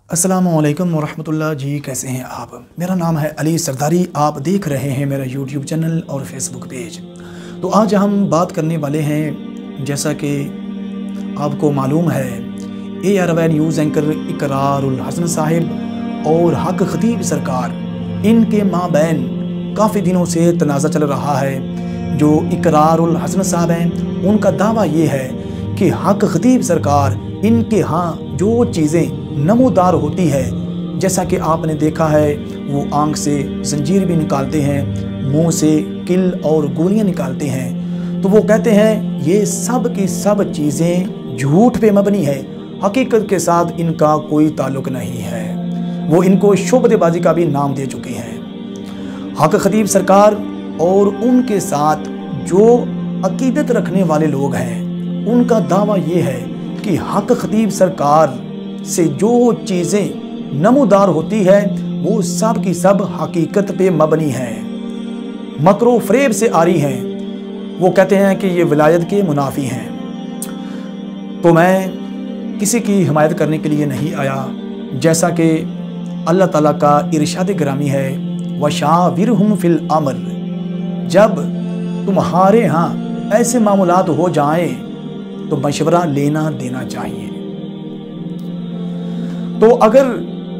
अस्सलामुअलैकुम वरहमतुल्लाह जी, कैसे हैं आप। मेरा नाम है अली सरदारी। आप देख रहे हैं मेरा यूट्यूब चैनल और फेसबुक पेज। तो आज हम बात करने वाले हैं, जैसा कि आपको मालूम है, ARY news anchor Iqrarul Hassan sahib और हक खतीब सरकार, इनके माबैन काफ़ी दिनों से तनाज़ा चल रहा है। जो इकरारुल हसन साहब हैं, उनका दावा ये है कि हक खतीब सरकार, इनके यहाँ जो चीज़ें नमूदार होती है, जैसा कि आपने देखा है, वो आंख से जंजीर भी निकालते हैं, मुंह से किल और गोलियां निकालते हैं, तो वो कहते हैं ये सब की सब चीज़ें झूठ पे मबनी है, हकीकत के साथ इनका कोई ताल्लुक नहीं है। वो इनको शोबदेबाजी का भी नाम दे चुके हैं। हक खतीब सरकार और उनके साथ जो अकीदत रखने वाले लोग हैं, उनका दावा ये है कि हक खतीब सरकार से जो चीज़ें नमूदार होती है, वो सब की सब हकीकत पे मबनी है, मकरो फरेब से आ रही हैं। वो कहते हैं कि ये विलायत के मुनाफी हैं। तो मैं किसी की हिमायत करने के लिए नहीं आया, जैसा कि अल्लाह ताला का इरशाद गिरामी है, वशाविरहुम फिल अमर। जब तुम्हारे यहाँ ऐसे मामूलात हो जाएं तो मशवरा लेना देना चाहिए। तो अगर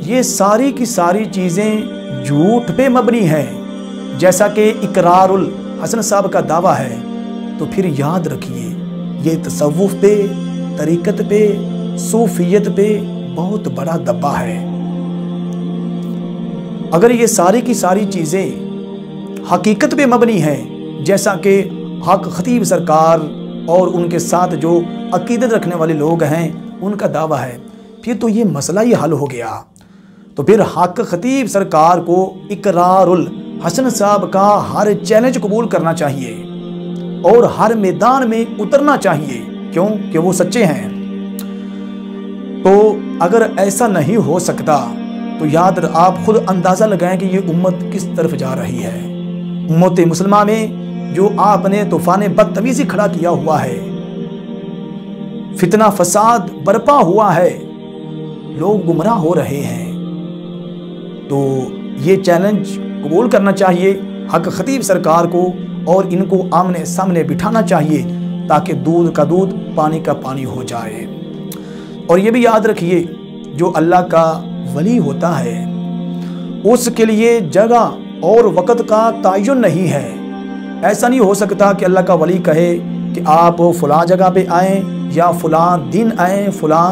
ये सारी की सारी चीज़ें झूठ पे मबनी हैं, जैसा कि इकरारुल हसन साहब का दावा है, तो फिर याद रखिए ये तसव्वुफ पे, तरीक़त पे, सूफियत पे बहुत बड़ा दब्बा है। अगर ये सारी की सारी चीज़ें हकीकत पे मबनी हैं, जैसा कि हक खतीब सरकार और उनके साथ जो अकीदत रखने वाले लोग हैं, उनका दावा है, फिर तो ये मसला ही हल हो गया। तो फिर हक खतीब सरकार को इकरारुल हसन साहब का हर चैलेंज कबूल करना चाहिए और हर मैदान में उतरना चाहिए, क्यों कि वो सच्चे हैं। तो अगर ऐसा नहीं हो सकता तो याद आप खुद अंदाज़ा लगाएं कि ये उम्मत किस तरफ जा रही है। उम्मत मुसलमान में जो आपने तूफान बदतमीज़ी खड़ा किया हुआ है, फितना फसाद बरपा हुआ है, लोग गुमराह हो रहे हैं, तो ये चैलेंज कबूल करना चाहिए हक खतीब सरकार को और इनको आमने सामने बिठाना चाहिए, ताकि दूध का दूध, पानी का पानी हो जाए। और ये भी याद रखिए, जो अल्लाह का वली होता है, उसके लिए जगह और वक़्त का तयन नहीं है। ऐसा नहीं हो सकता कि अल्लाह का वली कहे कि आप फ़लाँ जगह पे आएँ या फ़लाँ दिन आएँ, फ़लाँ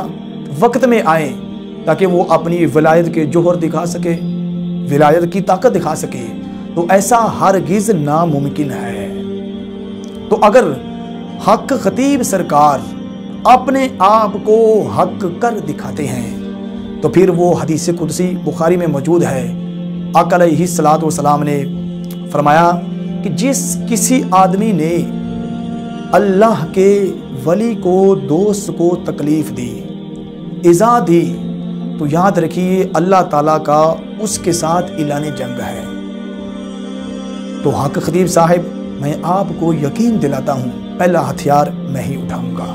वक्त में आएँ, ताकि वो अपनी विलायत के जोहर दिखा सके, विलायत की ताकत दिखा सके। तो ऐसा हरगिज़ नामुमकिन है। तो अगर हक खतीब सरकार अपने आप को हक कर दिखाते हैं, तो फिर वो हदीस कुदसी बुखारी में मौजूद है। आका अलैहिस्सलातु वस्सलाम ने फरमाया कि जिस किसी आदमी ने अल्लाह के वली को, दोस्त को तकलीफ़ दी, इज़ा दी, तो याद रखिए अल्लाह ताला का उसके साथ इलाने जंग है। तो हक खतीब साहिब, मैं आपको यकीन दिलाता हूँ, पहला हथियार मैं ही उठाऊँगा।